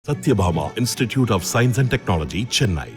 Satyabhama Institute of Science and Technology, Chennai.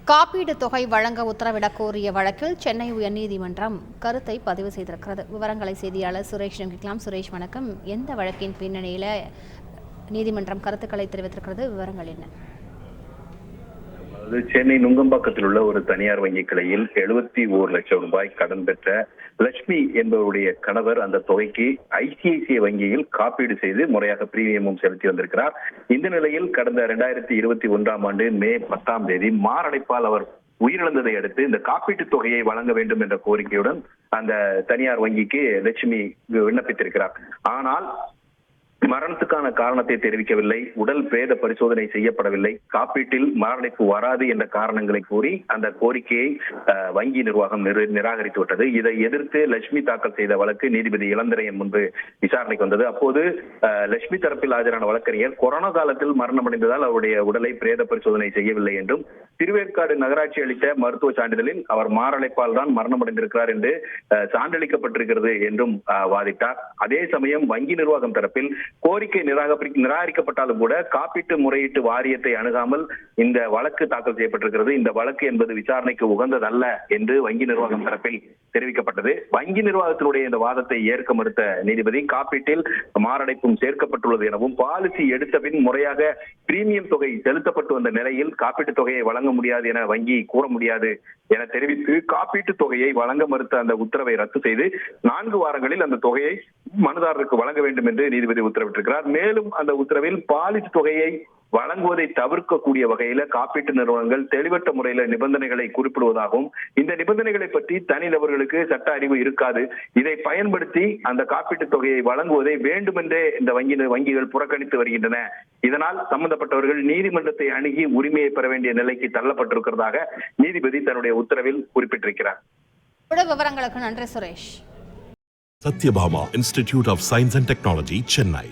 காப்பீடு தொகை வழங்க உத்தரவிடக் கோரிய வழக்கில் சென்னை உயர்நீதிமன்றம் கருத்தை பதிவு செய்திருக்கிறது. விவரங்களை செய்தியாளர் சுரேஷ் கேட்கலாம். சுரேஷ், வணக்கம். எந்த வழக்கின் பின்னணியில் நீதிமன்றம் கருத்துக்களை தெரிவித்திருக்கிறது? விவரங்கள் என்ன? சென்னை நுங்கம்பாக்கத்தில் உள்ள ஒரு தனியார் வங்கி கிளையில் 71 லட்சம் ரூபாய் கடன் பெற்ற லட்சுமி என்பவருடைய கணவர் அந்த தொகைக்கு ஐசிஐசிஐ வங்கியில் காப்பீடு செய்து முறையாக பிரீமியமும் செலுத்தி வந்திருக்கிறார். இந்த நிலையில் கடந்த 2021 ஆண்டு மே 10 மாரடைப்பால் அவர் உயிரிழந்ததை அடுத்து இந்த காப்பீட்டு தொகையை வழங்க வேண்டும் என்ற கோரிக்கையுடன் அந்த தனியார் வங்கிக்கு லட்சுமி விண்ணப்பித்திருக்கிறார். ஆனால் மரணத்துக்கான காரணத்தை தெரிவிக்கவில்லை, உடல் பிரேத பரிசோதனை செய்யப்படவில்லை, காப்பீட்டில் மாரடைப்பு வராது என்ற காரணங்களை கூறி அந்த கோரிக்கையை வங்கி நிர்வாகம் நிராகரித்து விட்டது. இதை எதிர்த்து லட்சுமி தாக்கல் செய்த வழக்கு நீதிபதி இளந்திரையன் முன்பு விசாரணைக்கு வந்தது. அப்போது லட்சுமி தரப்பில் ஆஜரான வழக்கறிஞர் கொரோனா காலத்தில் மரணமடைந்ததால் அவருடைய உடலை பிரேத பரிசோதனை செய்யவில்லை என்றும், திருவேற்காடு நகராட்சி அளித்த மருத்துவ சான்றிதழில் அவர் மாரடைப்பால் தான் மரணமடைந்திருக்கிறார் என்று சான்றளிக்கப்பட்டிருக்கிறது என்றும் வாதிட்டார். அதே சமயம் வங்கி நிர்வாகம் தரப்பில் கோரிக்கை நிராகரிக்கப்பட்டாலும் கூட காப்பீட்டு முறையீட்டு வாரியத்தை அணுகாமல் இந்த வழக்கு தாக்கல் செய்யப்பட்டிருக்கிறது. இந்த வழக்கு என்பது விசாரணைக்கு உகந்ததல்ல என்று வங்கி நிர்வாகம் தரப்பில் தெரிவிக்கப்பட்டது. வங்கி நிர்வாகத்தினுடைய இந்த வாதத்தை ஏற்க மறுத்த நீதிபதி காப்பீட்டில் மாரடைப்பும் சேர்க்கப்பட்டுள்ளது எனவும், பாலிசி எடுத்த பின் முறையாக பிரீமியம் தொகை செலுத்தப்பட்டு வந்த நிலையில் காப்பீட்டு தொகையை வழங்க முடியாது என வங்கி கூற முடியாது என தெரிவித்து காப்பீட்டு தொகையை வழங்க மறுத்த அந்த உத்தரவை ரத்து செய்து 4 வாரங்களில் அந்த தொகையை மனுதாரருக்கு வழங்க வேண்டும் என்று நீதிபதி உத்தரவிட்டிருக்கிறார். மேலும் அந்த உத்தரவில் பாலிசி தொகையை வழங்குவதை தவிர்க்கக்கூடிய வகையில காப்பீட்டு நிறுவனங்கள் தெளிவற்ற முறையில நிபந்தனைகளை குறிப்பிடுவதாகவும், இந்த நிபந்தனைகளை பற்றி தனிநபர்களுக்கு சட்ட அறிவு இருக்காது, இதை பயன்படுத்தி அந்த காப்பீட்டு தொகையை வழங்குவதை வேண்டுமென்றே இந்த வங்கிகள் புறக்கணித்து வருகின்றன, இதனால் சம்பந்தப்பட்டவர்கள் நீதிமன்றத்தை அணுகி உரிமையை பெற வேண்டிய நிலைக்கு தள்ளப்பட்டிருக்கிறதாக நீதிபதி தன்னுடைய உத்தரவில் குறிப்பிட்டிருக்கிறார். விவரங்களுக்கு நன்றி Suresh. Satyabhama Institute of Science and Technology, Chennai.